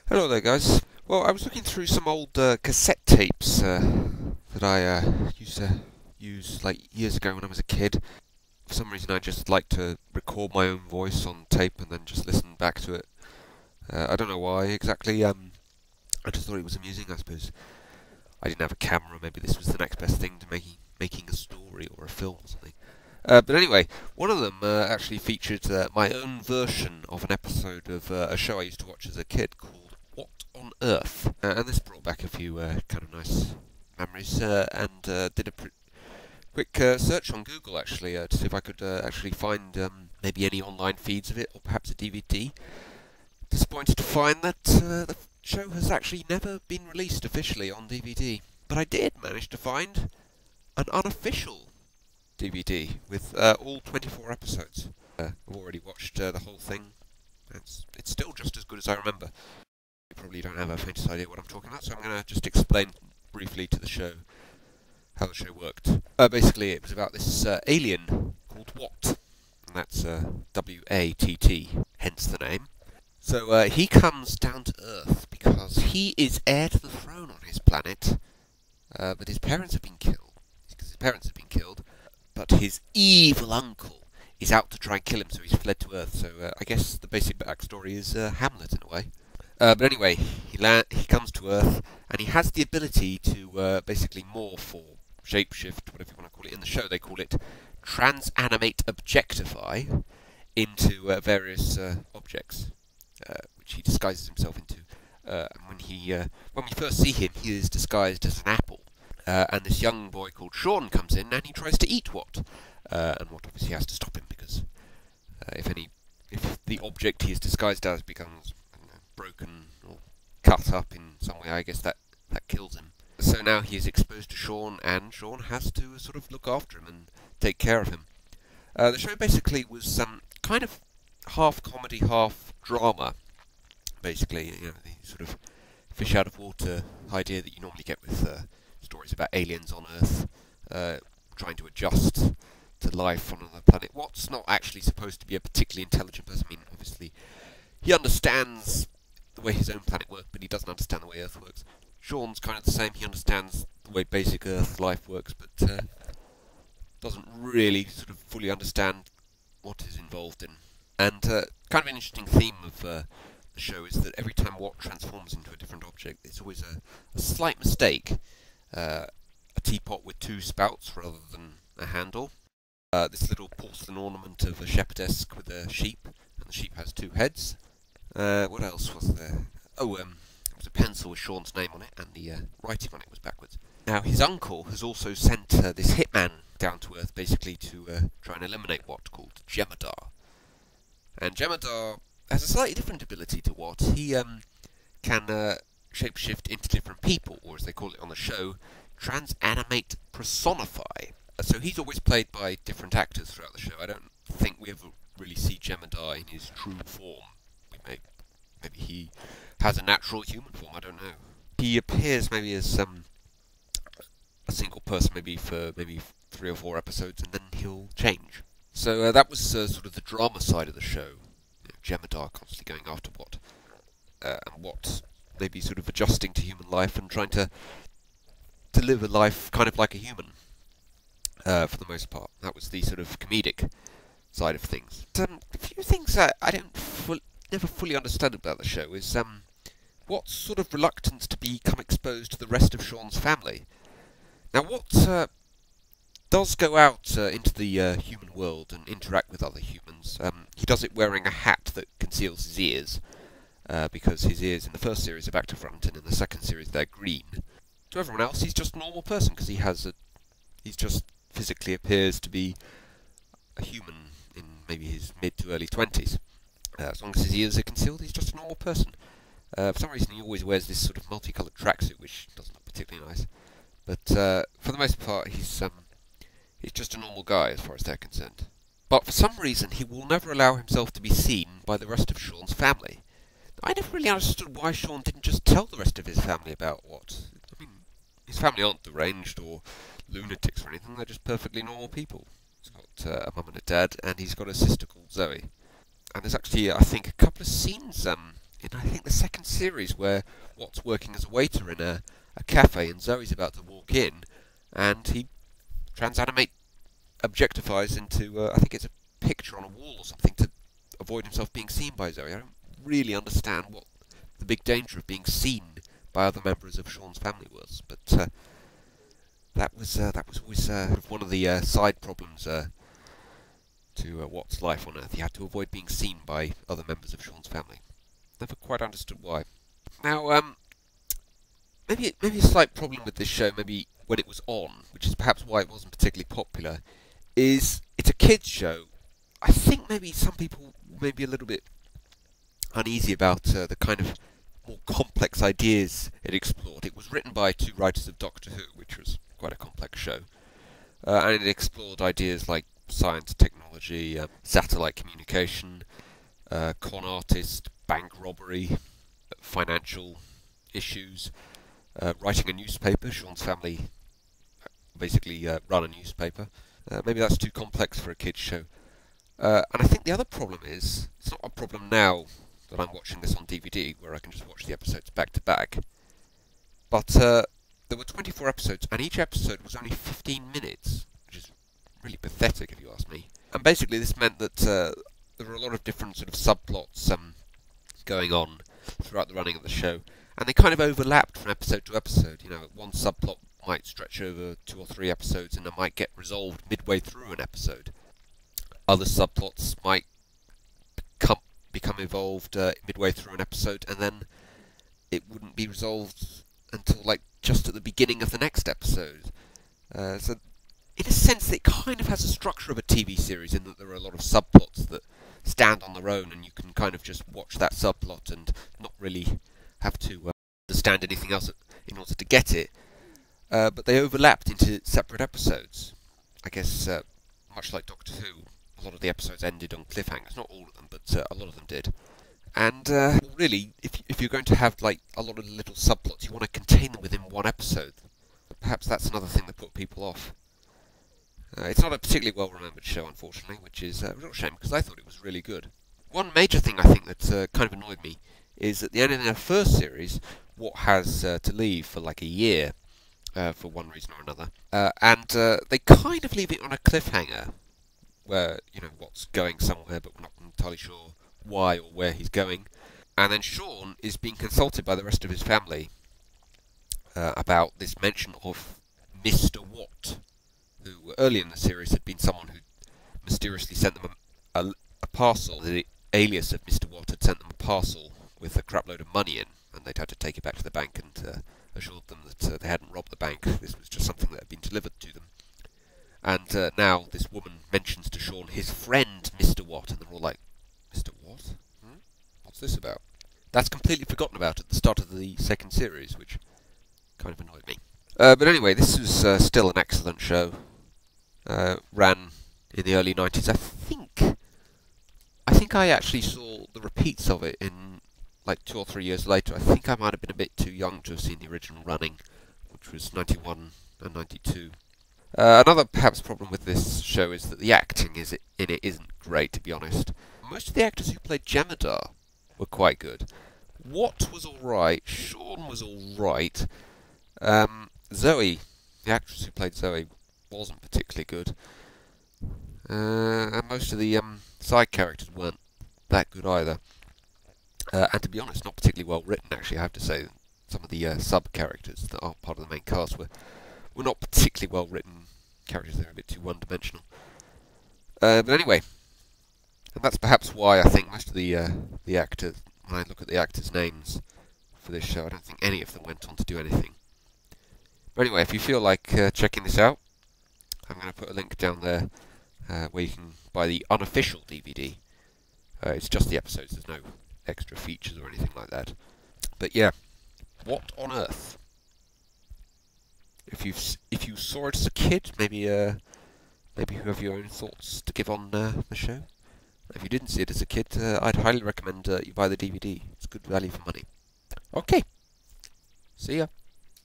Hello there, guys. Well, I was looking through some old cassette tapes that I used to use like years ago when I was a kid. For some reason, I just like to record my own voice on tape and then just listen back to it. I don't know why exactly. I just thought it was amusing. I suppose I didn't have a camera. Maybe this was the next best thing to making a story or a film or something. But anyway, one of them actually featured my own version of an episode of a show I used to watch as a kid called What on Earth? And this brought back a few kind of nice memories, and did a quick search on Google actually to see if I could actually find maybe any online feeds of it or perhaps a DVD. Disappointed to find that the show has actually never been released officially on DVD, but I did manage to find an unofficial DVD with all 24 episodes. I've already watched the whole thing. It's still just as good as I remember. You probably don't have a faintest idea what I'm talking about, so I'm going to just explain briefly to the show how the show worked. Basically, it was about this alien called Watt, and that's W-A-T-T, hence the name. So he comes down to Earth because he is heir to the throne on his planet, but his parents have been killed. Because his parents have been killed, but his evil uncle is out to try and kill him, so he's fled to Earth. So I guess the basic backstory is Hamlet in a way. But anyway, he comes to Earth, and he has the ability to basically morph or shapeshift, whatever you want to call it. In the show, they call it transanimate objectify into various objects, which he disguises himself into. And when we first see him, he is disguised as an apple. And this young boy called Sean comes in and he tries to eat Watt. And Watt obviously has to stop him because if the object he is disguised as becomes broken or cut up in some way, I guess that kills him. So now he is exposed to Sean, and Sean has to sort of look after him and take care of him. The show basically was kind of half comedy, half drama. Basically, the sort of fish out of water idea that you normally get with stories about aliens on Earth trying to adjust to life on another planet. Watt's not actually supposed to be a particularly intelligent person. I mean, obviously, he understands the way his own planet works, but he doesn't understand the way Earth works. Sean's kind of the same. He understands the way basic Earth life works, but doesn't really sort of fully understand what is involved in. And kind of an interesting theme of the show is that every time Watt transforms into a different object, it's always a slight mistake. A teapot with two spouts rather than a handle. This little porcelain ornament of a shepherdess with a sheep, and the sheep has two heads. What else was there? Oh, it was a pencil with Sean's name on it, and the writing on it was backwards. Now, his uncle has also sent this hitman down to Earth, basically to try and eliminate Watt, called Jem'Hadar. And Jem'Hadar has a slightly different ability to Watt. He can shapeshift into different people, or as they call it on the show, transanimate personify. So he's always played by different actors throughout the show. I don't think we ever really see Jem'Hadar in his true form. Maybe he has a natural human form, I don't know. He appears maybe as a single person, maybe for 3 or 4 episodes, and then he'll change. So that was sort of the drama side of the show. Jem'Hadar constantly going after Watt, and Watt maybe sort of adjusting to human life and trying to live a life kind of like a human, for the most part. That was the sort of comedic side of things. A few things I never fully understood about the show is Watt's sort of reluctance to become exposed to the rest of Sean's family. Now, Watt does go out into the human world and interact with other humans. He does it wearing a hat that conceals his ears, because his ears in the first series are back to front, and in the second series they're green. To everyone else, he's just a normal person because he's just physically appears to be a human in maybe his mid to early 20s. As long as his ears are concealed, he's just a normal person. For some reason, he always wears this sort of multicoloured tracksuit, which doesn't look particularly nice. But for the most part, he's just a normal guy as far as they're concerned. But for some reason, he will never allow himself to be seen by the rest of Sean's family. I never really understood why Sean didn't just tell the rest of his family about Watt. I mean, his family aren't deranged or lunatics or anything, they're just perfectly normal people. He's got a mum and a dad, and he's got a sister called Zoe. And there's actually, I think, a couple of scenes in I think the second series, where Watt's working as a waiter in a cafe and Zoe's about to walk in, and he objectifies into, I think it's a picture on a wall or something, to avoid himself being seen by Zoe. I don't really understand what the big danger of being seen by other members of Sean's family was, but that was always one of the side problems to Watt's life on Earth. He had to avoid being seen by other members of Sean's family. Never quite understood why. Now, maybe a slight problem with this show, maybe when it was on, which is perhaps why it wasn't particularly popular, is it's a kids' show. I think maybe some people may be a little bit uneasy about the kind of more complex ideas it explored. It was written by two writers of Doctor Who, which was quite a complex show, and it explored ideas like science, technology, satellite communication, con artist, bank robbery, financial issues, writing a newspaper. Sean's family basically run a newspaper. Maybe that's too complex for a kids' show. And I think the other problem is, it's not a problem now that I'm watching this on DVD, where I can just watch the episodes back to back, but there were 24 episodes, and each episode was only 15 minutes, which is really pathetic if you ask me. And basically this meant that there were a lot of different sort of subplots going on throughout the running of the show, and they kind of overlapped from episode to episode. You know, one subplot might stretch over 2 or 3 episodes, and it might get resolved midway through an episode. Other subplots might become involved midway through an episode, and then it wouldn't be resolved until like just at the beginning of the next episode. So in a sense it kind of has a structure of a TV series, in that there are a lot of subplots that stand on their own, and you can kind of just watch that subplot and not really have to understand anything else in order to get it. But they overlapped into separate episodes. I guess much like Doctor Who, a lot of the episodes ended on cliffhangers. Not all of them, but a lot of them did. And really, if you're going to have like a lot of little subplots, you want to contain them within one episode. But perhaps that's another thing that put people off. It's not a particularly well-remembered show, unfortunately, which is a real shame, because I thought it was really good. One major thing I think that kind of annoyed me is at the end of their first series, Watt has to leave for like a year, for one reason or another, and they kind of leave it on a cliffhanger, where, you know, Watt's going somewhere, but we're not entirely sure why or where he's going. And then Sean is being consulted by the rest of his family about this mention of Mr. Watt, who earlier in the series had been someone who mysteriously sent them a parcel. The alias of Mr. Watt had sent them a parcel with a crapload of money in, and they'd had to take it back to the bank and assured them that they hadn't robbed the bank. This was just something that had been delivered to them. And now this woman mentions to Sean his friend Mr. Watt, and they're all like, Mr. Watt? What's this about? That's completely forgotten about at the start of the second series, which kind of annoyed me. But anyway, this was still an excellent show. Ran in the early 90s. I think I actually saw the repeats of it in like 2 or 3 years later. I think I might have been a bit too young to have seen the original running, which was 91 and 92. Another perhaps problem with this show is that the acting in it isn't great, to be honest. Most of the actors who played Jemadar were quite good. Watt was alright, Sean was alright, Zoe, the actress who played Zoe, wasn't particularly good, and most of the side characters weren't that good either. And to be honest, not particularly well written, actually, I have to say. Some of the sub-characters that aren't part of the main cast were not particularly well written characters. They're a bit too one-dimensional. But anyway, and that's perhaps why I think most of the actors, when I look at the actors' names for this show, I don't think any of them went on to do anything. But anyway, if you feel like checking this out, I'm going to put a link down there where you can buy the unofficial DVD. It's just the episodes, there's no extra features or anything like that. But yeah, what on earth? If you saw it as a kid, maybe you have your own thoughts to give on the show. If you didn't see it as a kid, I'd highly recommend you buy the DVD. It's good value for money. Okay, see ya.